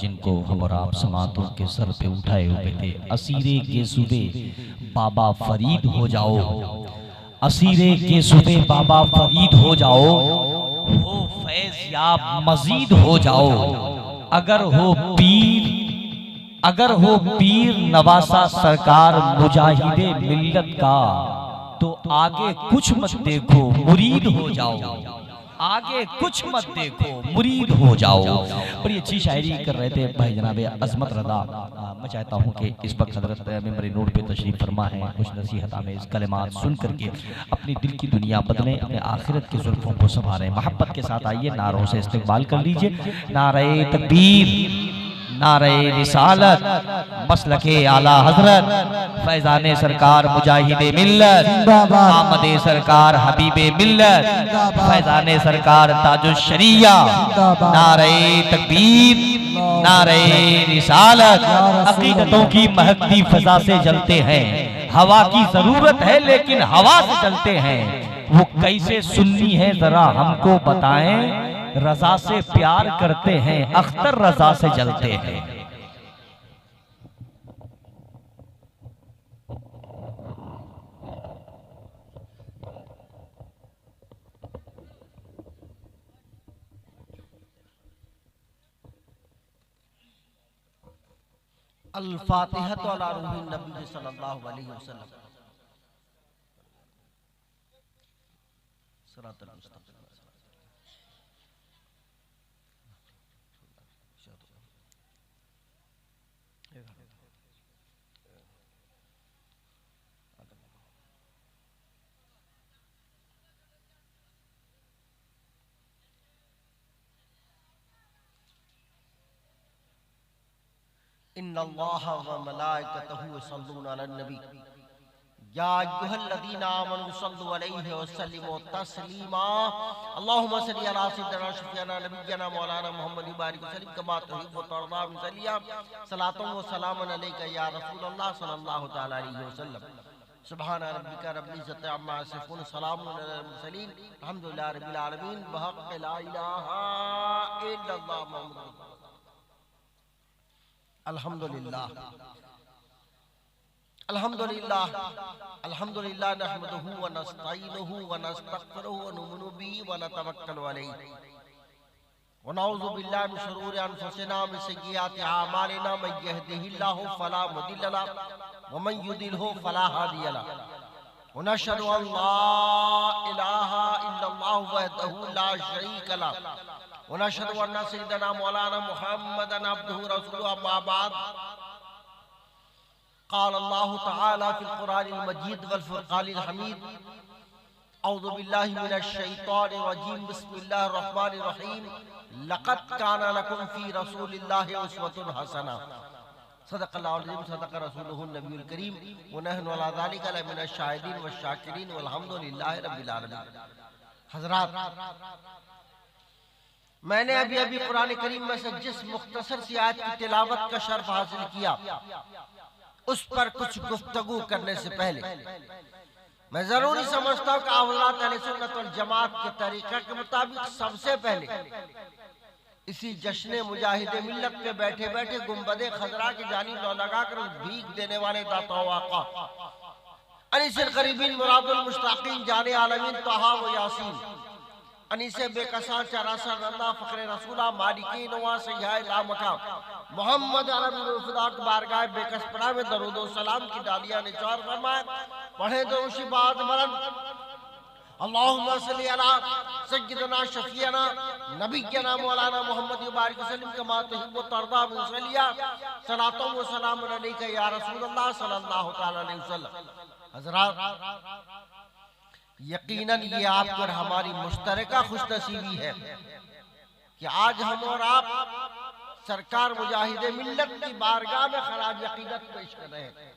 جن کو ہم اور آپ سماعتوں کے سر پہ اٹھائے ہوئے تھے، اسیرے کے صبح بابا فرید ہو جاؤ، اسیرے کے صبح بابا فرید ہو جاؤ، ہو فیض یاب مزید ہو جاؤ، اگر ہو پیر نواسا سرکار مجاہد ملت کا، تو آگے کچھ مت دیکھو مرید ہو جاؤ، آگے کچھ مت دیکھو مرید ہو جاؤ۔ بڑی اچھی شاعری کر رہے تھے بھائی جناب عظمت رضا۔ میں چاہتا ہوں کہ اس وقت حضرت ممبر نور پہ تشریف فرما ہے، کچھ نصیحت آمیز کلمات سن کر کے اپنی دل کی دنیا بدلیں، اپنے آخرت کے زلفوں کو سنواریں۔ محبت کے ساتھ آئیے، نعروں سے استقبال کر لیجئے۔ نعرہ تکبیر، نعرہ رسالت، مسلک اعلیٰ حضرت، فیضان سرکار مجاہد ملت، آمد سرکار حبیب ملت، فیضان سرکار تاج الشریعہ، نعرہ تکبیر، نعرہ رسالت۔ عقیدتوں کی مہکتی فضا سے جلتے ہیں، ہوا کی ضرورت ہے لیکن ہوا سے جلتے ہیں، وہ کیسے سننی ہے ذرا ہم کو بتائیں، رضا سے پیار کرتے ہیں اختر رضا سے جلتے ہیں۔ الفاتحۃ علی روح النبی صلی اللہ علیہ وسلم۔ صراط المستقیم۔ ان اللہ وملائکتہ یصلون علی النبی یا ایھا الذین آمنوا صلوا علیہ وسلموا تسلیما۔ اللہم صلی علی سیدنا شفیعنا نبینا مولانا محمد بارک وسلم کما تحب و ترضی وسلم۔ صلاۃ و سلام علیک یا رسول اللہ صلی اللہ تعالی علیہ وسلم۔ سبحان ربک رب العزۃ عما یصفون، سلام علی المرسلین، الحمدللہ رب العالمین، بحق لا الہ الا اللہ محمد۔ الحمدللہ الحمدللہ الحمدللہ نحمدہ ونستعینہ ونستغفرہ ونؤمن بہ ونتوکل علیہ ونعوذ باللہ من شرور انفسنا من سیئات اعمالنا، من یہدہ اللہ فلا مضل لہ ومن یضلل فلا ہادی لہ، ونشہد ان لا الہ الا اللہ وحدہ لا شریک لہ، ونشہد ان سیدنا مولانا محمدا عبدہ رسولہ، اما بعد۔ قال اللہ تعالی فی القرآن المجید والفرقان الحمید، اعوذ باللہ من الشیطان الرجیم، بسم اللہ الرحمن الرحیم، لقد کان لکم فی رسول اللہ اسوۃ حسنہ۔ صدق اللہ العظیم، صدق رسولہ النبی الکریم، ونحن علی ذلک لمن الشاہدین والشاکرین، والحمدللہ رب العالمین۔ حضرات، میں نے ابھی قرآن کریم میں سے جس مختصر سی آیت کی تلاوت کا شرف حاصل کیا، اس پر کچھ گفتگو کرنے سے پہلے میں ضروری سمجھتا ہوں کہ حضرات اہل سنت والجماعت کے طریقہ کے مطابق سب سے پہلے اسی جشن مجاہد ملت پہ بیٹھے بیٹھے گنبد خضرا کی جانب لو لگا کر بھیک دینے والے داتا و آقا انیس القریبین مراد المشتاقین جان عالمین طہا و یاسین، انیس بے کسان چراسا رندہ فخر رسولہ مالکی نواز سیاہ لامکہ محمد عربی رفضات بارگاہ بے کس پڑا میں درود و سلام کی ڈالیاں نچار فرمائے۔ پڑھیں دروشی بعد مرن، اللہم صلی علی سیدنا شفیعنا نبینا مولانا محمد بارک وسلم کما تحب و ترضی وسلم۔ صلاۃ و سلام علیک یا رسول اللہ صلی اللہ تعالی علیہ وسلم۔ حضرات، یقیناً یہ آپ پر ہماری مشترکہ خوش نصیبی ہے کہ آج ہم اور آپ سرکار مجاہد ملت کی بارگاہ میں خراج عقیدت پیش کر رہے ہیں،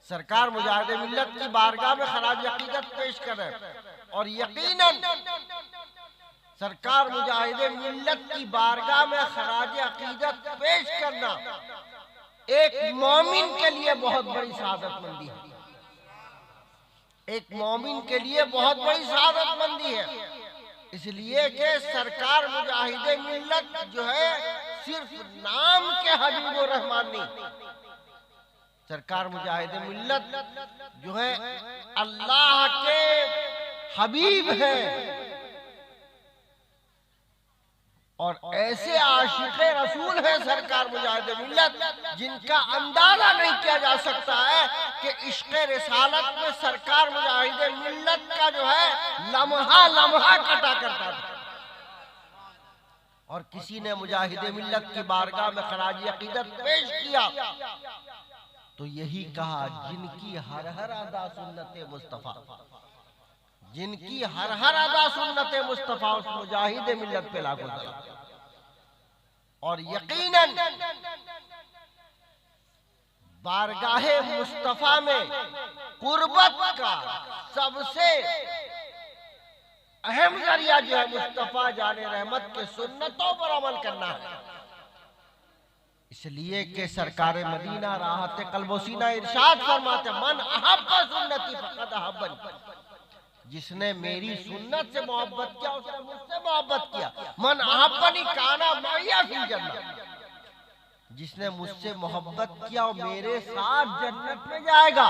سرکار مجاہد ملت کی بارگاہ میں خراج عقیدت پیش کر رہے ہیں، اور یقیناً سرکار مجاہد ملت کی بارگاہ میں خراج عقیدت پیش کرنا ایک مومن کے لیے بہت بڑی سعادت مندی ہے، ایک مومن کے لیے بہت بڑی سعادت مندی ہے، اس لیے کہ سرکار مجاہد ملت جو ہے صرف نام کے حبیب الرحمان نہیں، سرکار مجاہد ملت جو ہے اللہ کے حبیب ہیں، اور ایسے عاشق رسول ہیں سرکار مجاہد ملت جن کا اندازہ نہیں کیا جا سکتا ہے کہ عشق رسالت میں سرکار مجاہد ملت کا جو ہے لمحہ لمحہ کٹا کرتا تھا۔ اور کسی نے مجاہد ملت کی بارگاہ میں خراج عقیدت پیش کیا تو یہی کہا، جن کی ہر ہر ادا سنت مصطفیٰ، جن کی ہر ہر ادا سنت مصطفیٰ، اس مجاہد ملت پہ لاکھوں سلام۔ اور یقیناً بارگاہ مصطفیٰ میں قربت کا سب سے اہم ذریعہ جو ہے مصطفیٰ جان رحمت کے سنتوں پر عمل کرنا ہے، اس لیے کہ سرکار مدینہ راحت قلب و سینہ ارشاد فرماتے، من احب سنتی فقد احبنی، جس نے میری سنت سے محبت کیا اس نے مجھ سے محبت کیا، من احبنی کانا معی فی الجنہ، جس نے مجھ سے محبت کیا وہ میرے ساتھ جنت میں جائے گا۔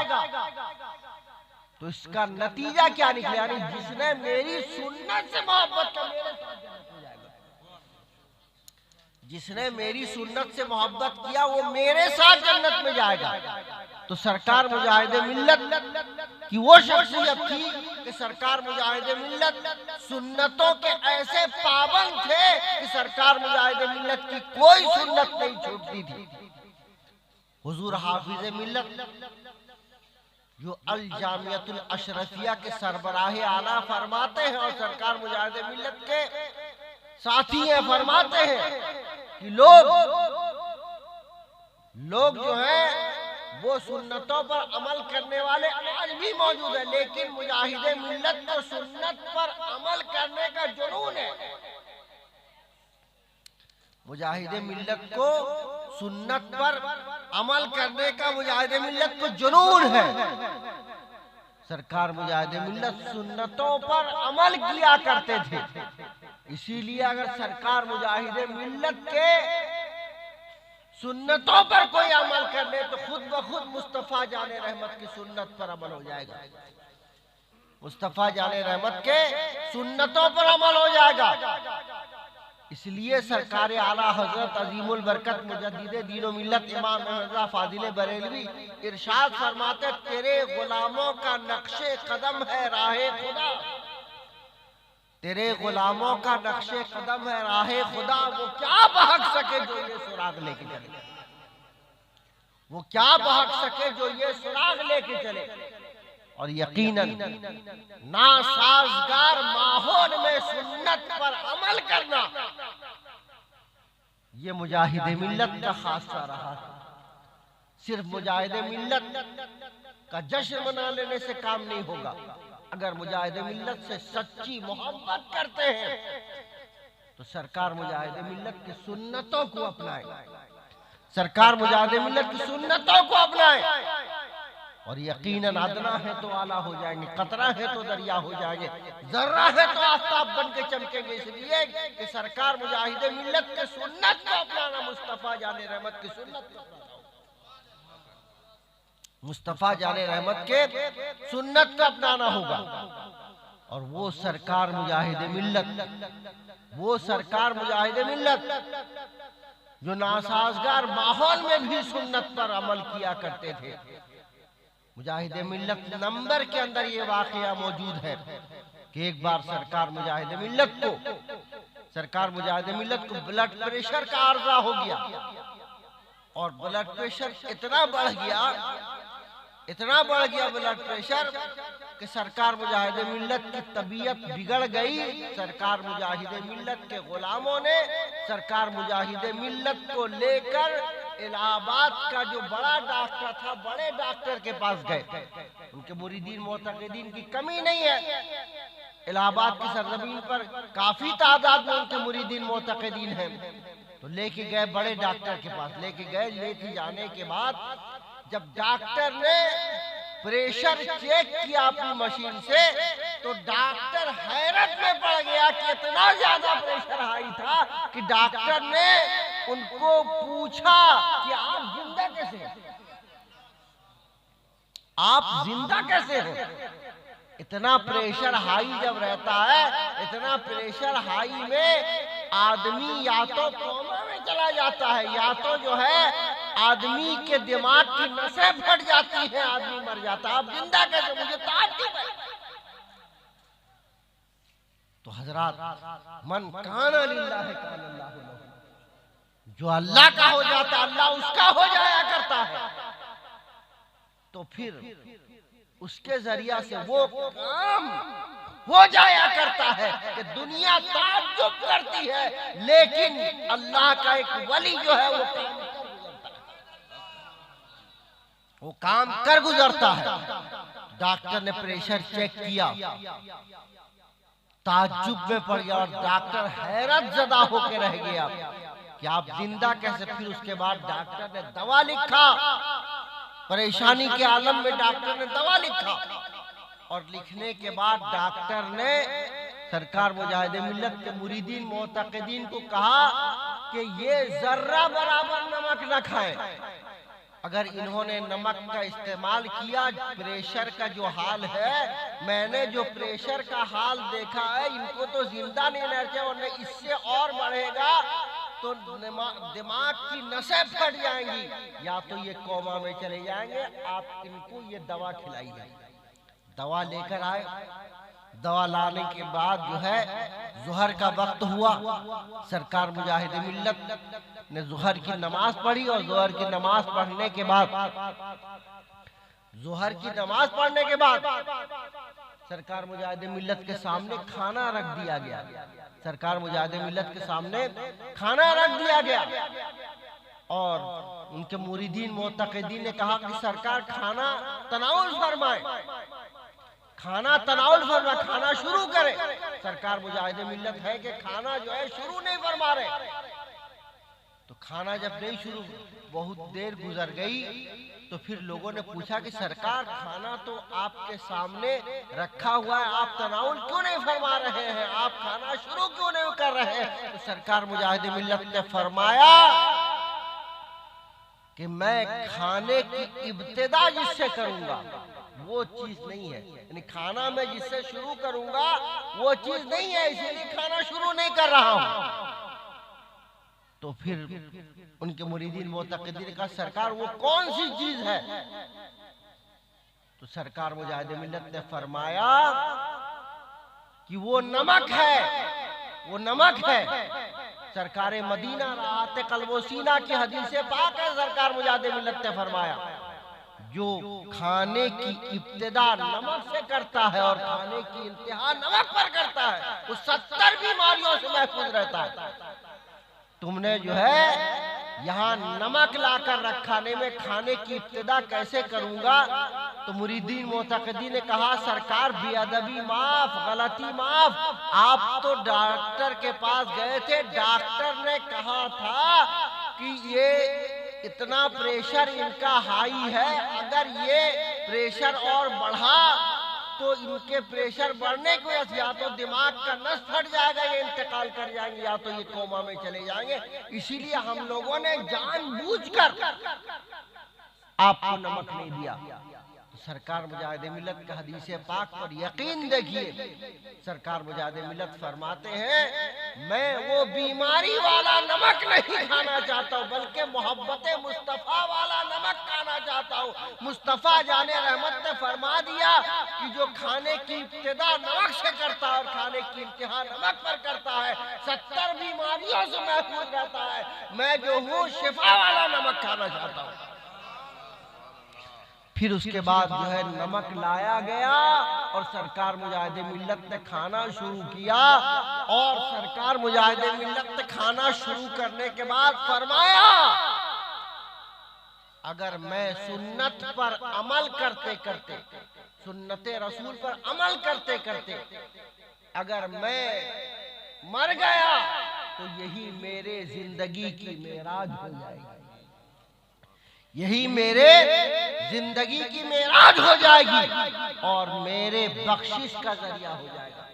تو اس کا نتیجہ کیا نکلے، یعنی جس نے میری سنت سے محبت کیا میرے ساتھ جنت میں جائے گا، جس نے میری سنت سے محبت کیا وہ میرے ساتھ جنت میں جائے گا۔ تو سرکار مجاہد ملت کی وہ شخصیت تھی کہ سرکار مجاہد ملت سنتوں کے ایسے پابند تھے کہ سرکار مجاہد ملت کی کوئی سنت نہیں چھوٹتی تھی۔ حضور حافظ ملت جو الجامعۃ الاشرفیہ کے سربراہ اعلیٰ فرماتے ہیں اور سرکار مجاہد ملت کے ساتھی ہیں، فرماتے ہیں کہ لوگ جو ہیں وہ سنتوں پر عمل کرنے والے آج بھی موجود ہیں، لیکن مجاہد ملت کو سنت پر عمل کرنے کا جنون ہے، مجاہد ملت کو سنت پر عمل کرنے کا مجاہد ملت کو جنون ہے۔ سرکار مجاہد ملت سنتوں پر عمل کیا کرتے تھے، اسی لیے اگر سرکار مجاہد ملت کے سنتوں پر کوئی عمل کر لے تو خود بخود مصطفیٰ جان رحمت کی سنت پر عمل ہو جائے گا، مصطفیٰ جان رحمت کے سنتوں پر عمل ہو جائے گا۔ اس لیے سرکار اعلیٰ حضرت عظیم البرکت مجدد دین و ملت امام مرزا فاضل بریلوی ارشاد فرماتے، تیرے غلاموں کا نقش قدم ہے راہ خدا، تیرے غلاموں کا نقش قدم ہے راہ خدا، وہ کیا بہک سکے جو یہ سراغ لے کے چلے، وہ کیا بہک سکے جو یہ سراغ لے کے چلے۔ اور یقیناً ناسازگار ماحول میں سنت پر عمل کرنا یہ مجاہد ملت کا خاصہ رہا ہے۔ صرف مجاہد ملت کا جشن منا لینے سے کام نہیں ہوگا، اگر مجاہد ملت سے سچی محبت کرتے ہیں تو سرکار مجاہد ملت کی سنتوں کو اپنائیں، سرکار مجاہد ملت کی سنتوں کو اپنائیں، اور یقیناً ادنا ہے تو اعلیٰ ہو جائیں گے، قطرہ ہے تو دریا ہو جائیں گے، ذرہ ہے تو آفتاب بن کے چمکیں گے۔ اس لیے کہ سرکار مجاہد ملت کے سنت کو اپنانا، مصطفیٰ جان رحمت کی سنت کو اپنانا، مصطفیٰ جان رحمت کے سنت کو اپنانا ہوگا۔ اور وہ سرکار مجاہد ملت، وہ سرکار مجاہد ملت جو ناسازگار ماحول میں بھی سنت پر عمل کیا کرتے تھے۔ مجاہد ملت نمبر کے اندر یہ واقعہ موجود ہے کہ ایک بار سرکار مجاہد ملت کو بلڈ پریشر کا عارضہ ہو گیا، اور بلڈ پریشر اتنا بڑھ گیا بلڈ پریشر کہ سرکار مجاہد ملت کی طبیعت بگڑ گئی۔ سرکار مجاہد ملت کے غلاموں نے سرکار مجاہد ملت کو لے کر الہ آباد کا جو بڑا ڈاکٹر تھا، بڑے ڈاکٹر کے پاس گئے، ان کے مریدین معتقدین کی کمی نہیں ہے، الہ آباد کی سرزمین پر کافی تعداد میں ان کے مریدین معتقدین ہیں، تو لے کے گئے بڑے ڈاکٹر کے پاس، لے کے جانے کے بعد جب ڈاکٹر نے پریشر چیک کیا اپنی مشین سے تو ڈاکٹر حیرت میں پڑ گیا کہ اتنا زیادہ پریشر ہائی تھا کہ ڈاکٹر نے ان کو پوچھا کہ آپ زندہ کیسے ہیں؟ آپ زندہ کیسے ہیں؟ اتنا پریشر ہائی جب رہتا ہے، اتنا پریشر ہائی میں آدمی یا تو کوما میں چلا جاتا ہے، یا تو جو ہے آدمی کے دماغ کی نسیں پھٹ جاتی ہیں، آدمی مر جاتا ہے۔ آپ زندہ کیسے؟ مجھے تعجب ہے۔ تو حضرات، من کان للہ کان اللہ لہ، جو اللہ کا ہو جاتا ہے اللہ اس کا ہو جایا کرتا ہے۔ تو پھر اس کے ذریعہ سے وہ کام ہو جایا کرتا ہے کہ دنیا تعجب کرتی ہے، لیکن اللہ کا ایک ولی جو ہے وہ کام کر گزرتا ہے۔ ڈاکٹر نے پریشر چیک کیا، تعجب میں پڑ گیا، اور ڈاکٹر حیرت زدہ ہو کے رہ گیا کہ آپ زندہ کیسے؟ پھر اس کے بعد ڈاکٹر نے دوا لکھا، پریشانی کے عالم میں ڈاکٹر نے دوا لکھا، اور لکھنے کے بعد ڈاکٹر نے سرکار مجاہد ملت کے مریدین معتقدین کو کہا کہ یہ ذرہ برابر نمک نہ کھائیں۔ اگر انہوں نے نمک کا استعمال کیا، پریشر کا جو حال ہے، میں نے جو پریشر کا حال دیکھا ہے، ان کو تو زندہ نہیں رہنا چاہیے، ورنہ اس سے اور بڑھے گا تو دماغ کی نسیں پھٹ جائیں گی، یا تو یہ کوما میں چلے جائیں گے۔ آپ ان کو یہ دوا کھلائیے۔ دوا لے کر آئے، دوا لانے کے بعد جو ہے ظہر کا وقت ہوا، سرکار مجاہد ملت نے ظہر کی نماز پڑھی، اور ظہر کی نماز پڑھنے کے بعد سرکار مجاہد ملت کے سامنے کھانا رکھ دیا گیا۔ سرکار مجاہد ملت کے سامنے کھانا رکھ دیا گیا، اور ان کے مریدین معتقدین نے کہا کہ سرکار کھانا تناول فرمائے، کھانا تناول فرمائے، کھانا شروع کرے۔ سرکار مجاہد ملت ہے کہ کھانا جو ہے شروع نہیں فرما رہے۔ تو کھانا جب نہیں شروع، بہت دیر گزر گئی، تو پھر لوگوں نے پوچھا کہ سرکار کھانا تو آپ کے سامنے رکھا ہوا ہے، آپ تناول کیوں نہیں فرما رہے ہیں؟ آپ کھانا شروع کیوں نہیں کر رہے ہیں؟ تو سرکار مجاہد ملت نے فرمایا کہ میں کھانے کی ابتدا جس سے کروں گا وہ چیز نہیں ہے، یعنی کھانا میں جس سے شروع کروں گا وہ چیز نہیں ہے، اسی لیے کھانا شروع نہیں کر رہا ہوں۔ تو پھر ان کے مریدین معتقدین نے کہا سرکار وہ کون سی چیز ہے؟ تو سرکار مجاہد ملت نے فرمایا کہ وہ نمک ہے، وہ نمک ہے۔ سرکار مدینہ راحت قلب و سینہ کی حدیث پاک ہے، سرکار مجاہد ملت نے فرمایا جو کھانے کی ابتدا نمک سے کرتا ہے اور کھانے کی انتہا نمک پر کرتا ہے، وہ 70 بیماریوں سے محفوظ رہتا ہے۔ تم نے جو ہے یہاں نمک لا کر رکھانے میں کھانے کی ابتدا کیسے کروں گا؟ تو مریدین معتقدین نے کہا سرکار بے ادبی معاف، غلطی معاف، آپ تو ڈاکٹر کے پاس گئے تھے، ڈاکٹر نے کہا تھا کہ یہ اتنا پریشر ان کا ہائی ہے، اگر یہ پریشر اور بڑھا تو ان کے پریشر بڑھنے کی وجہ سے یا تو دماغ کا نس پھٹ جائے گا، یہ انتقال کر جائیں گے، یا تو یہ کوما میں چلے جائیں گے۔ اسی لیے ہم لوگوں نے جان بوجھ کر آپ کو نمک نہیں دیا۔ سرکار مجاہد ملت کا حدیث پاک پر یقین دیکھیے، سرکار مجاہد ملت فرماتے ہیں میں وہ بیماری والا نمک نہیں کھانا چاہتا ہوں، بلکہ محبت مصطفیٰ والا نمک کھانا چاہتا ہوں۔ مصطفیٰ جان رحمت نے فرما دیا کہ جو کھانے کی ابتدا نمک سے کرتا ہے اور کھانے کی انتہا نمک پر کرتا ہے 70 بیماریوں سے محفوظ رہتا ہے۔ میں جو ہوں شفا والا نمک کھانا چاہتا ہوں۔ پھر اس کے بعد جو ہے نمک لایا گیا اور سرکار مجاہد ملت نے کھانا شروع کیا، اور سرکار مجاہد ملت نے کھانا شروع کرنے کے بعد فرمایا اگر میں سنت پر عمل کرتے کرتے، سنت رسول پر عمل کرتے کرتے اگر میں مر گیا تو یہی میرے زندگی کی معراج ہو جائے گی، یہی میرے زندگی کی معراج ہو جائے گی اور میرے بخشش کا ذریعہ ہو جائے گا۔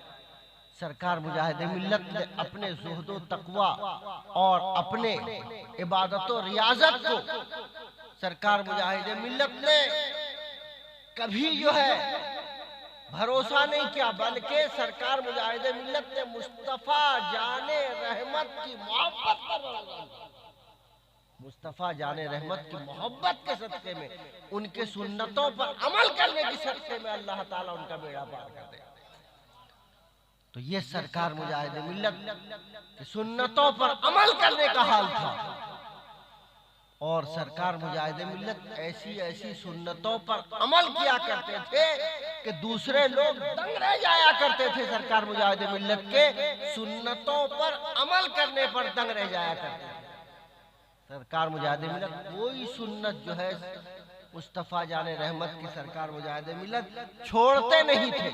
سرکار مجاہد ملت نے اپنے زہد و تقوی اور اپنے عبادت و ریاضت کو سرکار مجاہد ملت نے کبھی جو ہے بھروسہ نہیں کیا، بلکہ سرکار مجاہد ملت نے مصطفیٰ جان رحمت کی محبت پر بھروسہ کیا۔ مصطفیٰ جان رحمت کی محبت کے صدقے میں، ان کے سنتوں پر عمل کرنے کی صدقے میں اللہ تعالیٰ ان کا بیڑا پار کر دے۔ تو یہ سرکار مجاہد ملت کی سنتوں پر عمل کرنے کا حال تھا، اور سرکار مجاہد ملت ایسی ایسی سنتوں پر عمل کیا کرتے تھے کہ دوسرے لوگ دنگ رہ جایا کرتے تھے۔ سرکار مجاہد ملت کے سنتوں پر عمل کرنے پر دنگ رہ جایا کرتے تھے۔ سرکار مجاہد ملت کوئی سنت جو ہے مصطفیٰ جان رحمت کی سرکار مجاہد ملت چھوڑتے نہیں تھے۔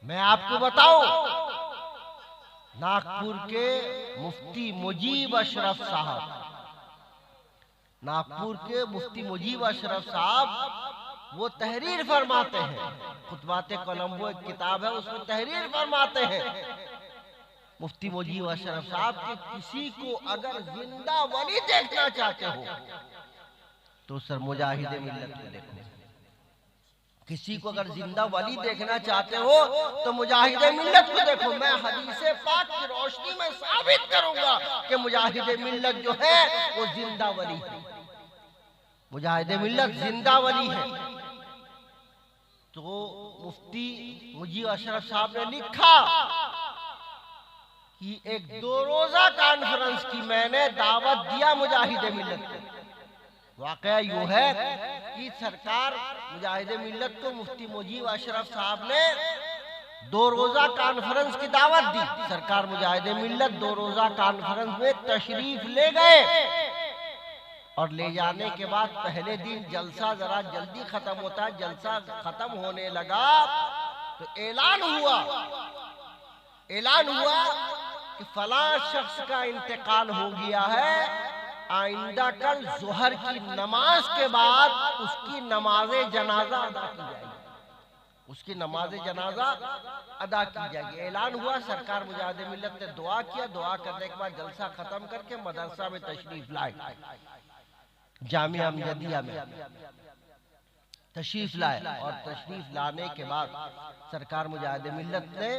میں آپ کو بتاؤں، ناگپور کے مفتی مجیب اشرف صاحب، ناگپور کے مفتی مجیب اشرف صاحب وہ تحریر فرماتے ہیں، خطبات کولمبو ایک کتاب ہے، اس میں تحریر فرماتے ہیں مفتی مجیب اشرف صاحب کہ کسی کو اگر زندہ ولی دیکھنا چاہتے ہو تو سر مجاہد ملت کو دیکھو۔ کسی کو اگر زندہ ولی دیکھنا چاہتے ہو تو مجاہد ملت کو دیکھو۔ میں حدیث پاک کی روشنی میں ثابت کروں گا کہ مجاہد ملت جو ہے وہ زندہ ولی ہے، مجاہد ملت زندہ ولی ہے۔ تو مفتی مجیب اشرف صاحب نے لکھا کہ ایک 2 روزہ کانفرنس کی میں نے دعوت دیا مجاہد ملت کو۔ واقعہ یوں ہے کہ سرکار مجاہد ملت کو مفتی مجیب اشرف صاحب نے 2 روزہ کانفرنس کی دعوت دی۔ سرکار مجاہد ملت 2 روزہ کانفرنس میں تشریف لے گئے، اور لے جانے کے بعد پہلے دن جلسہ ذرا جلدی ختم ہوتا ہے، جلسہ ختم ہونے لگا تو اعلان ہوا کہ فلاں شخص کا انتقال ہو گیا ہے، آئندہ کل ظہر کی نماز کے بعد اس کی نماز جنازہ ادا کی جائے گی، اس کی نماز جنازہ ادا کی جائے گی۔ اعلان ہوا، سرکار مجاہد ملت نے دعا کیا، دعا کرنے کے بعد جلسہ ختم کر کے مدرسہ میں تشریف لائے، جامعہ امجدیہ میں تشریف لائے، اور تشریف لانے کے بعد سرکار مجاہد ملت نے،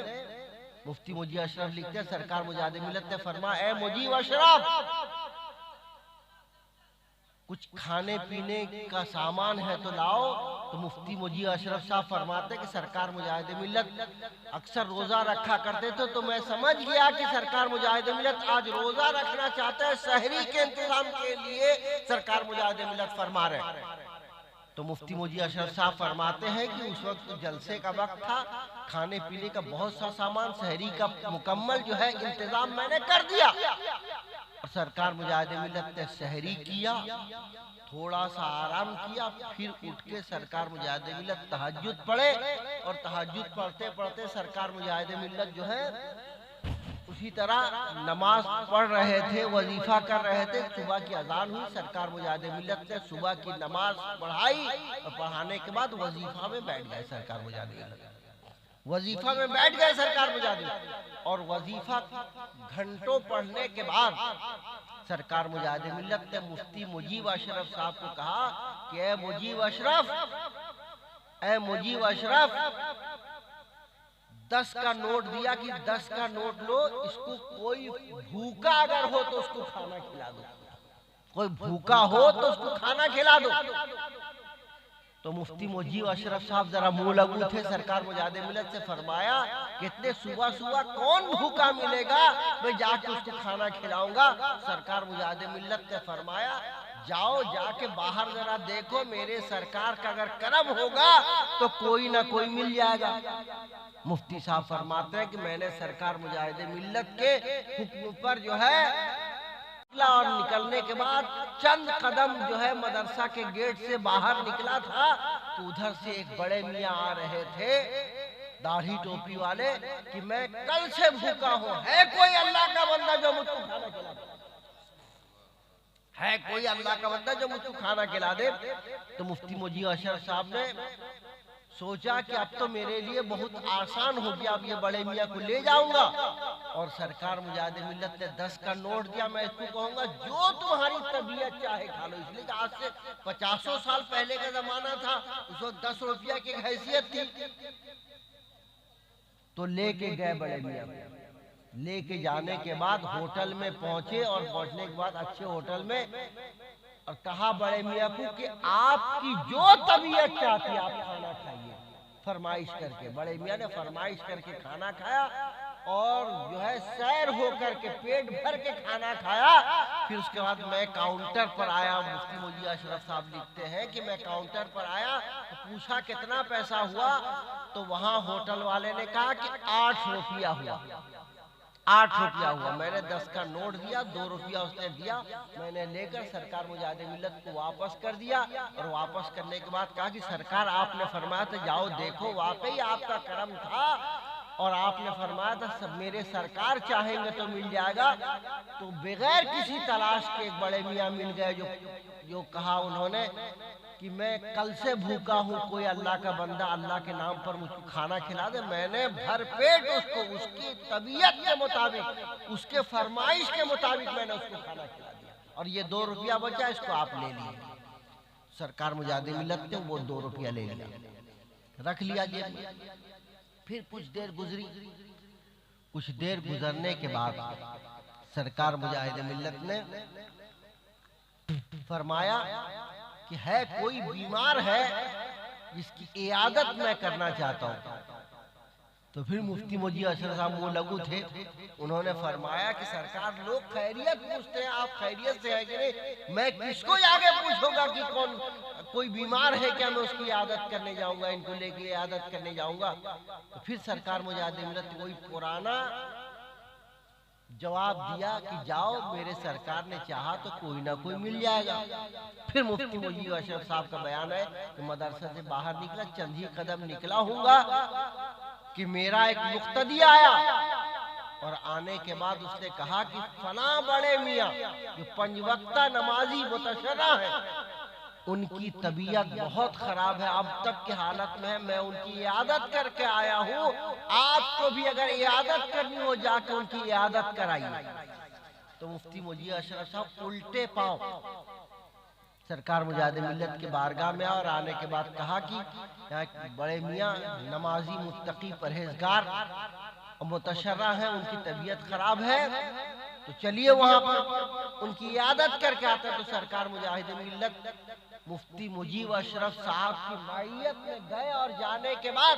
مفتی مجیب اشرف لکھتے ہیں، سرکار مجاہد ملت نے فرمایا اے مجیب اشرف کچھ کھانے پینے کا سامان ہے تو لاؤ۔ تو مفتی مجیب اشرف صاحب فرماتے ہیں کہ سرکار مجاہد ملت اکثر روزہ رکھا کرتے تھے، تو میں سمجھ گیا کہ سرکار مجاہد ملت آج روزہ رکھنا چاہتے ہیں، سحری کے انتظام کے لیے سرکار مجاہد ملت فرما رہے ہیں۔ تو مفتی مجیب اشرف صاحب فرماتے ہیں کہ اس وقت جلسے کا وقت تھا، کھانے پینے کا بہت سا سامان، سحری کا مکمل جو ہے انتظام میں نے کر دیا، اور سرکار مجاہد ملت نے سحری کیا، تھوڑا سا آرام کیا، پھر اٹھ کے سرکار مجاہد ملت تہجد پڑھے، اور تہجد پڑھتے پڑھتے سرکار مجاہد ملت جو ہے اسی طرح نماز پڑھ رہے تھے، وظیفہ کر رہے تھے۔ صبح کی اذان ہوئی، سرکار مجاہد ملت نے صبح کی نماز پڑھائی، اور پڑھانے کے بعد وظیفہ میں بیٹھ گئے سرکار مجاہد ملت، وظیفہ میں بیٹھ گئے سرکار مجاہد ملت، اور وظیفہ گھنٹوں پڑھنے کے بعد سرکار مجاہد ملت نے مفتی مجیب اشرف صاحب کو کہا کہ اے مجیب اشرف 10 کا نوٹ دیا کہ 10 کا نوٹ لو، اس کو کوئی بھوکا اگر ہو تو اس کو کھانا کھلا دو، کوئی بھوکا ہو تو اس کو کھانا کھلا دو۔ تو مفتی مجیب اشرف صاحب ذرا منہ لگو تھے، سرکار مجاہد ملت سے فرمایا کہ اتنے صبح صبح کون بھوکا ملے گا، میں جا کے اس کو کھانا کھلاؤں گا۔ سرکار مجاہد ملت نے فرمایا جاؤ، جا کے باہر ذرا دیکھو، میرے سرکار کا اگر کرم ہوگا تو کوئی نہ کوئی مل جائے گا۔ مفتی صاحب فرماتے ہیں کہ میں نے سرکار مجاہد ملت کے حکم پر جو ہے اور نکلنے کے بعد چند قدم جو ہے مدرسہ کے گیٹ سے باہر نکلا تھا، تو ادھر سے ایک بڑے میاں آ رہے تھے، داڑھی ٹوپی والے، کہ میں کل سے بھوکا ہوں، ہے کوئی اللہ کا بندہ جو مجھ کو کھانا کھلا دے، ہے کوئی اللہ کا بندہ جو مجھ کو کھانا کھلا دے۔ تو مفتی مجیب اشرف صاحب نے سوچا کہ اب تو میرے لیے بہت آسان ہو گیا، اب یہ بڑے میاں کو لے جاؤں گا اور سرکار مجاہد ملت نے 10 کا نوٹ دیا، میں اس کو کہوں گا جو تمہاری طبیعت چاہے کھا لو، اس لیے کہ آج سے 50 سال پہلے کا زمانہ تھا، اس وقت 10 روپیہ کی حیثیت تھی۔ تو لے کے گئے بڑے میاں، لے کے جانے کے بعد ہوٹل میں پہنچے اور پہنچنے کے بعد اچھے ہوٹل میں، اور کہا بڑے میاں کو کہ آپ کی جو طبیعت چاہتی ہے آپ کھانا کھائیے، فرمائش کر کے۔ بڑے میاں نے فرمائش کر کے کھانا کھایا اور جو ہے سیر ہو کر کے پیٹ بھر کے کھانا کھایا۔ پھر اس کے بعد میں کاؤنٹر پر آیا، مفتی مودی اشرف صاحب لکھتے ہیں کہ میں کاؤنٹر پر آیا، پوچھا کتنا پیسہ ہوا، تو وہاں ہوٹل والے نے کہا کہ 8 روپیہ ہوا، 8 روپیہ ہوا۔ میں نے 10 کا نوٹ دیا، 2 روپیہ اس نے دیا، میں نے لے کر سرکار مجاہد ملت کو واپس کر دیا، اور واپس کرنے کے بعد کہا کہ سرکار آپ نے فرمایا تھا جاؤ دیکھو، واقعی آپ کا کرم تھا، اور آپ نے فرمایا تھا سب میرے سرکار چاہیں گے تو مل جائے گا۔ تو بغیر کسی تلاش کے ایک بڑے میاں مل گئے جو کہا انہوں نے کہ میں کل سے بھوکا ہوں، کوئی اللہ کا بندہ اللہ کے نام پر مجھ کو کھانا کھلا دے۔ میں نے بھر پیٹ اس کو اس کی طبیعت کے مطابق، اس کے فرمائش کے مطابق میں نے اس کو کھانا کھلا دیا، اور یہ 2 روپیہ بچا، اس کو آپ لے لیے۔ سرکار مجاہد ملت نے وہ 2 روپیہ لے لیا، رکھ لیا جیب میں۔ پھر کچھ دیر گزری، کچھ دیر گزرنے کے بعد سرکار مجاہد ملت نے فرمایا کہ ہے کوئی بیمار ہے جس کی عیادت میں کرنا چاہتا ہوں۔ تو پھر مفتی مودی اشرف صاحب وہ لگو تھے، انہوں نے فرمایا کہ سرکار لوگ خیریت پوچھتے ہیں، آپ خیریت سے ہیں کہ نہیں، میں کس کو آگے پوچھوں گا کہ کوئی بیمار ہے کیا، میں اس کی عیادت کرنے جاؤں گا، ان کو لے کے عیادت کرنے جاؤں گا۔ تو پھر سرکار مجاہد ملت وہی پرانا جواب دیا کہ جاؤ، میرے سرکار نے چاہا تو کوئی نہ کوئی مل جائے گا۔ پھر مفتی مودی اشرف صاحب کا بیان ہے کہ مدرسہ سے باہر نکلا، چند ہی قدم نکلا ہوں گا کہ میرا ایک مقتدی آیا، اور آنے کے بعد اس نے کہا کہ فلاں بڑے میاں جو 5 وقتہ نمازی متشرع ہے، ان کی طبیعت بہت خراب ہے، اب تک کی حالت میں ہے، میں ان کی عیادت کر کے آیا ہوں، آپ کو بھی اگر عیادت کرنی ہو جا کے ان کی عیادت کرائیے۔ تو مفتی مودی اشرف صاحب الٹے پاؤں سرکار مجاہد ملت کے بارگاہ میں اور آنے کے بعد کہا کہ یہاں بڑے میاں نمازی متقی پرہیزگار متشرع ہیں، ان کی طبیعت خراب ہے، تو چلیے وہاں پر ان کی عیادت کر کے آتے۔ تو سرکار مجاہد ملت مفتی مجیب اشرف صاحب کی معیت میں گئے، اور جانے کے بعد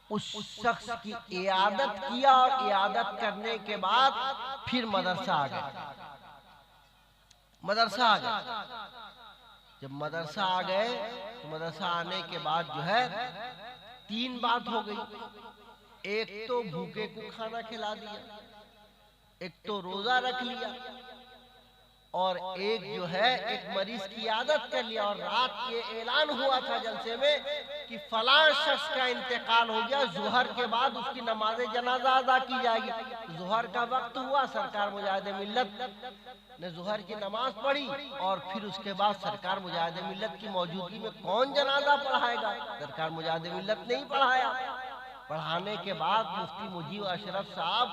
اس شخص کی عیادت کیا، اور عیادت کرنے کے بعد پھر مدرسہ آ گئے۔ مدرسہ آ گئے، جب مدرسہ آ گئے تو مدرسہ آنے کے بعد جو ہے 3 بات ہو گئی، ایک تو بھوکے کو کھانا کھلا دیا، ایک تو روزہ رکھ لیا، اور ایک جو ہے ایک مریض کی عادت کر لیا۔ اور رات یہ اعلان ہوا تھا جلسے میں کہ فلاں شخص کا انتقال ہو گیا، ظہر کے بعد اس کی نماز جنازہ ادا کی جائے گی۔ ظہر کا وقت ہوا، سرکار مجاہد ملت نے ظہر کی نماز پڑھی، اور پھر اس کے بعد سرکار مجاہد ملت کی موجودگی میں کون جنازہ پڑھائے گا، سرکار مجاہد ملت نے ہی پڑھایا۔ پڑھانے کے بعد مفتی مجیب اشرف صاحب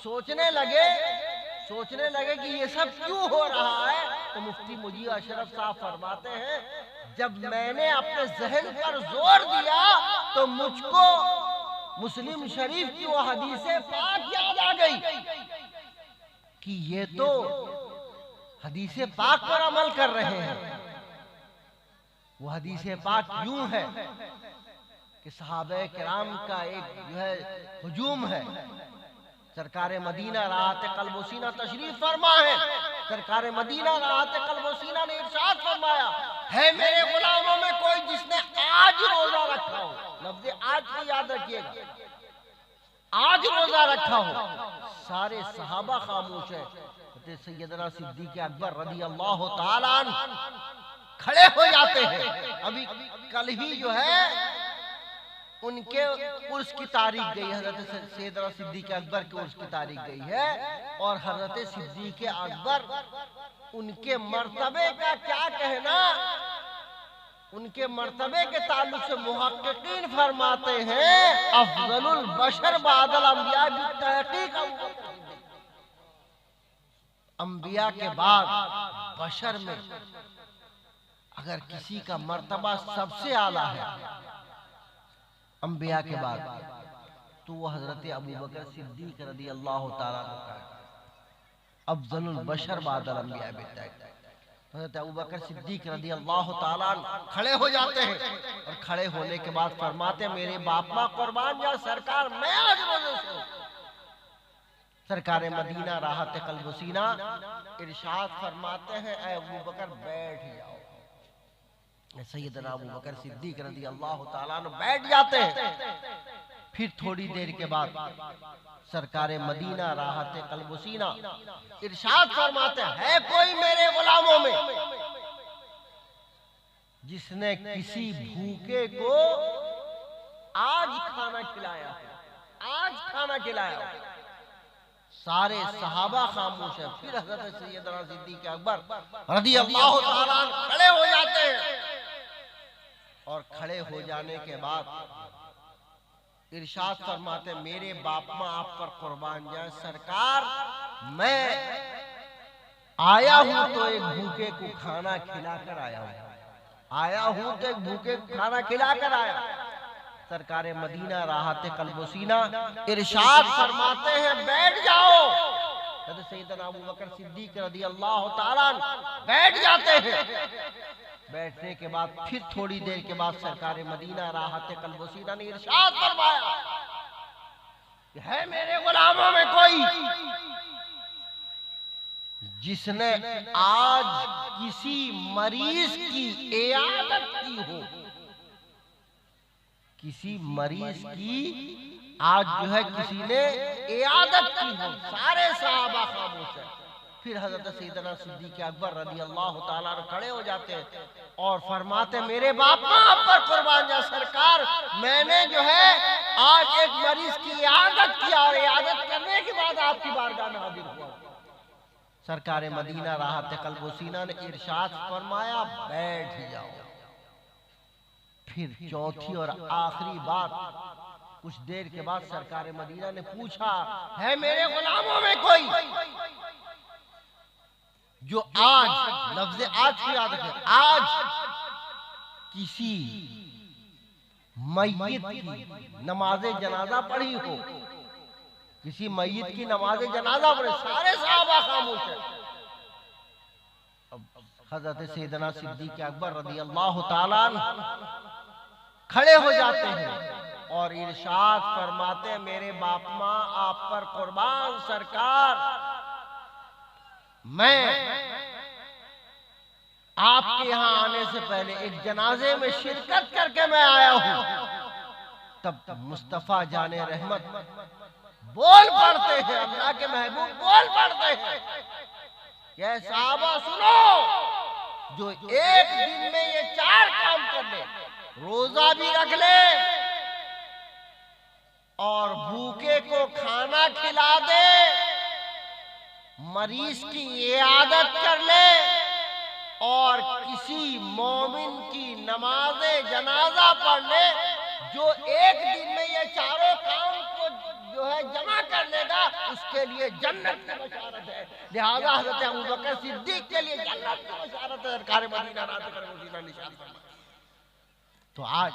سوچنے لگے کہ یہ سب کیوں ہو رہا ہے۔ تو مفتی مجیب اشرف صاحب فرماتے ہیں جب میں نے اپنے ذہن پر زور دیا تو مجھ کو مسلم شریف کی وہ حدیث پاک یاد آ گئی کہ یہ تو حدیث پاک پر عمل کر رہے ہیں۔ وہ حدیث پاک یوں ہے کہ صحابہ کرام کا ایک جو ہے ہجوم ہے، سرکار مدینہ راحت قلب و سینہ تشریف فرما ہے، سرکار مدینہ راحت قلب و سینہ نے ارشاد فرمایا ہے میرے غلاموں میں کوئی جس نے آج روزہ رکھا ہو، لفظ آج کو یاد رکھیے گا، آج روزہ رکھا ہو۔ سارے صحابہ خاموش ہیں، سیدنا صدیق اکبر رضی اللہ تعالیٰ عنہ کھڑے ہو جاتے ہیں۔ ابھی کل ہی جو ہے ان کے عرس کی تاریخ گئی، حضرت سیدنا صدیق اکبر کے عرس کی تاریخ گئی ہے، اور حضرت صدیق اکبر ان کے مرتبے کا کیا کہنا، ان کے مرتبے کے تعلق سے محققین فرماتے ہیں افضل البشر بعد الانبیاء بالتحقیق انبیاء کے بعد بشر میں اگر کسی کا مرتبہ سب سے اعلیٰ ہے انبیاء کے بعد تو وہ حضرت ابوبکر صدیق رضی اللہ تعالیٰ عنہ کا ہے۔ افضل البشر بعد الانبیاء بالتحقیق حضرت ابوبکر صدیق رضی اللہ تعالیٰ عنہ کھڑے ہو جاتے ہیں اور کھڑے ہونے کے بعد فرماتے ہیں میرے باپ ماں قربان جا سرکار میں آج روزے سے سرکار مدینہ راحت قلب و سینہ ارشاد فرماتے ہیں اے ابوبکر بیٹھ جاؤ۔ سیدنا ابوبکر صدیق رضی اللہ تعالیٰ عنہ بیٹھ جاتے ہیں۔ پھر تھوڑی دیر کے بعد سرکار مدینہ راحت قلب و سینہ ارشاد فرماتے ہیں کوئی میرے غلاموں میں جس نے کسی بھوکے کو آج کھانا کھلایا ہو، آج کھانا کھلایا ہو۔ سارے صحابہ خاموش ہیں۔ پھر حضرت سیدنا صدیق اکبر رضی اللہ تعالیٰ عنہ کھڑے ہو جاتے ہیں اور کھڑے ہو جانے کے بعد ارشاد فرماتے میرے باپ ماں آپ پر قربان جائیں سرکار میں آیا ہوں تو ایک بھوکے کو کھانا کھلا کر آیا ہوں، آیا ہوں تو ایک بھوکے کو کھانا کھلا کر آیا۔ سرکار مدینہ راحت قلب و سینہ ارشاد فرماتے ہیں بیٹھ جاؤ۔ حضرت سیدنا ابوبکر صدیق رضی اللہ تعالیٰ عنہ بیٹھ جاتے ہیں۔ بیٹھنے کے بعد پھر تھوڑی دیر کے بعد سرکار مدینہ راحت قلب و سینہ نے ارشاد فرمایا کہ ہے میرے غلاموں میں کوئی جس نے آج کسی مریض کی عیادت کی ہو، کسی مریض کی آج جو ہے کسی نے عیادت کی ہو۔ سارے صحابہ خاموش ہیں۔ پھر حضرت سیدنا صدیق اکبر رضی اللہ تعالیٰ عنہ کھڑے ہو جاتے ہیں اور فرماتے میرے باپ ماں آپ پر قربان جا سرکار میں نے جو ہے آج ایک مریض کی عیادت کیا اور عیادت کرنے کے بعد آپ کی بارگاہ میں حاضر ہوا۔ سرکار مدینہ راحت قلب و سینہ نے ارشاد فرمایا بیٹھ جاؤ۔ پھر چوتھی اور آخری بات کچھ دیر کے بعد سرکار مدینہ نے پوچھا ہے میرے غلاموں میں کوئی جو آج لفظ آج کی یاد رکھیں آج کسی میت کی نماز جنازہ پڑھی ہو، کسی میت کی نماز جنازہ پڑھی۔ سارے صحابہ خاموش ہیں۔ حضرت سیدنا صدیق اکبر رضی اللہ تعالیٰ عنہ کھڑے ہو جاتے ہیں اور ارشاد فرماتے ہیں میرے باپ ماں آپ پر قربان سرکار میں آپ کے یہاں آنے سے پہلے ایک جنازے میں شرکت کر کے میں آیا ہوں۔ تب مصطفیٰ جان رحمت بول پڑتے ہیں، اللہ کے محبوب بول پڑتے ہیں کہ صحابہ سنو جو ایک دن میں یہ 4 کام کر لے، روزہ بھی رکھ لے اور بھوکے کو کھانا کھلا دے، مریض کی عیادت کر لے اور کسی مومن کی نماز جنازہ پڑھ لے، جو ایک دن میں یہ 4 کام کو جو ہے جمع کر لے گا اس کے لیے جنت کی بشارت ہے۔ لہذا حضرت ابوبکر صدیق کے لیے جنت کی بشارت ہے۔ سرکار مدینہ راحت قلب و سینہ نشان فرماتے تو آج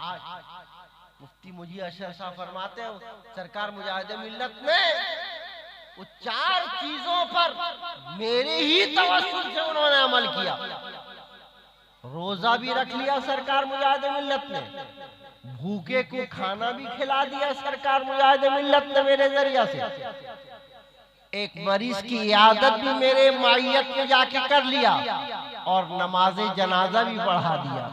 مفتی مجید اشرف صاحب فرماتے ہیں سرکار مجاہد ملت نے وہ 4 چیزوں پر میرے ہی توسل سے انہوں نے عمل کیا۔ روزہ بھی رکھ لیا سرکار مجاہد ملت نے، بھوکے کو کھانا بھی کھلا دیا سرکار مجاہد ملت نے میرے ذریعہ سے، ایک مریض کی عیادت بھی میرے معیت میں جا کے کر لیا اور نماز جنازہ بھی پڑھا دیا۔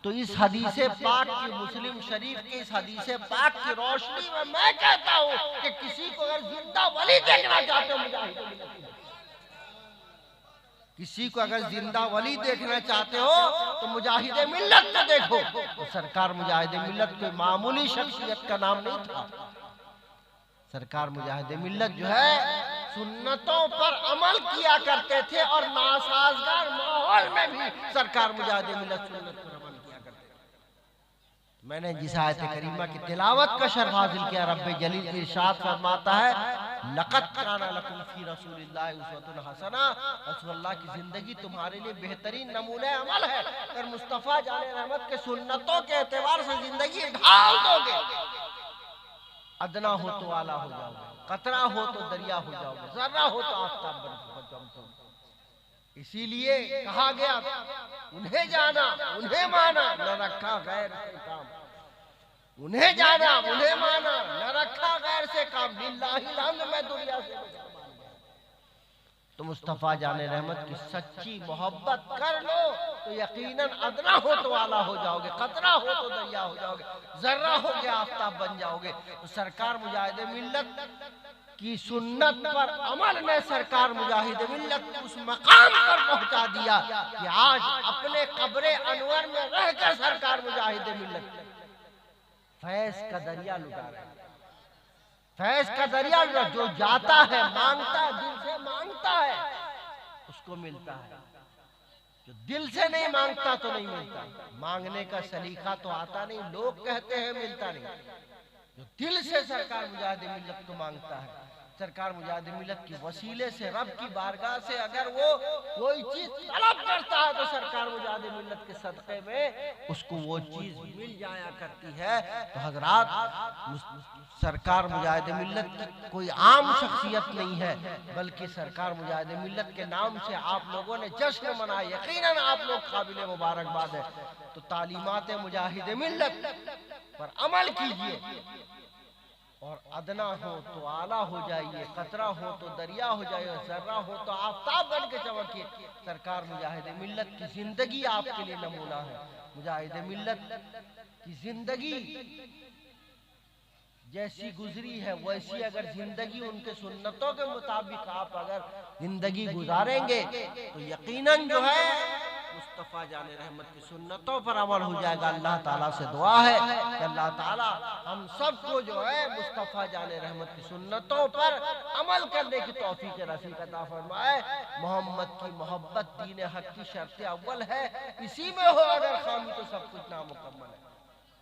تو اس حدیث پاک کی مسلم شریف کی اس حدیث پاک کی روشنی میں کہتا ہوں کہ کسی کو اگر زندہ ولی دیکھنا چاہتے ہو مجاہد ملت، کسی کو اگر زندہ ولی دیکھنا چاہتے ہو تو مجاہد ملت کو دیکھو۔ تو سرکار مجاہد ملت کوئی معمولی شخصیت کا نام نہیں تھا۔ سرکار مجاہد ملت جو ہے سنتوں پر عمل کیا کرتے تھے اور ناسازگار ماحول میں بھی سرکار مجاہد ملت سنت پر عمل کیا۔ میں نے جس آیت کریمہ کی تلاوت کا شرف حاصل کیا، رب جلیل کی ارشاد فرماتا ہے لَقَدْ كَانَ لَكُمْ فِي رَسُولِ اللَّهِ أُسْوَةٌ حَسَنَةٌ، رسول اللہ کی زندگی تمہارے لیے بہترین نمونہ عمل ہے۔ اگر مصطفیٰ جان رحمت کے سنتوں کے اعتبار سے زندگی ڈھال دو گے، ادنا ہو تو اعلیٰ ہو جاؤ گے، قطرہ ہو تو دریا ہو جاؤ گے، ذرہ ہو تو آفتاب بن جاؤ گے۔ اسی لیے کہا گیا انہیں جانا انہیں مانا نہ رکھا غیر سے کام، انہیں جانا انہیں مانا نہ رکھا غیر سے کام، للہ الحمد میں دنیا سے تو مصطفیٰ جان رحمت کی سچی محبت کر لو تو یقیناً ادنا ہو تو اعلیٰ ہو جاؤ گے، قطرہ ہو تو دریا ہو جاؤ گے، ذرہ ہو کے آفتاب بن جاؤ گے۔ تو سرکار مجاہد ملت کی سنت پر عمل نے سرکار مجاہد ملت اس مقام پر پہنچا دیا کہ آج اپنے قبر انور میں رہ کر سرکار مجاہد ملت فیض کا دریا لٹا رہے ہیں۔ فیض کا دریا جو جاتا ہے مانگتا ہے، دل سے مانگتا ہے اس کو ملتا ہے، جو دل سے نہیں مانگتا تو نہیں ملتا۔ مانگنے کا سلیقہ تو آتا نہیں، لوگ کہتے ہیں ملتا نہیں، جو دل سے سرکار مجاہد ملت کو مانگتا ہے، سرکار مجاہد ملت کی وسیلے سے رب کی بارگاہ سے اگر وہ کوئی چیز طلب کرتا ہے تو سرکار مجاہد ملت کے صدقے میں اس کو وہ چیز مل جایا کرتی ہے۔ تو حضرات، سرکار مجاہد ملت کی کوئی عام شخصیت نہیں ہے، بلکہ سرکار مجاہد ملت کے نام سے آپ لوگوں نے جشن منایا، یقیناً آپ لوگ قابل مبارکباد ہے۔ تو تعلیمات مجاہد ملت پر عمل کیجئے اور ادنا ہو تو اعلیٰ ہو جائیے، قطرہ ہو تو دریا ہو جائیے، ذرہ ہو تو آفتاب بن کے چمکیے۔ سرکار مجاہد ملت کی زندگی آپ کے لیے نمونہ ہے۔ مجاہد ملت کی زندگی جیسی گزری ہے ویسی اگر زندگی ان کے سنتوں کے مطابق آپ اگر زندگی گزاریں گے تو یقیناً جو ہے مصطفیٰ جان رحمت کی سنتوں پر عمل ہو جائے گا۔ اللہ تعالیٰ سے دعا ہے کہ اللہ تعالیٰ ہم سب کو جو ہے مصطفیٰ جان رحمت کی سنتوں پر عمل کرنے کی توفیق نصیب عطا فرمائے۔ محمد کی محبت دین حق کی شرط اول ہے، اسی میں ہو اگر خامی تو سب کچھ نامکمل ہے۔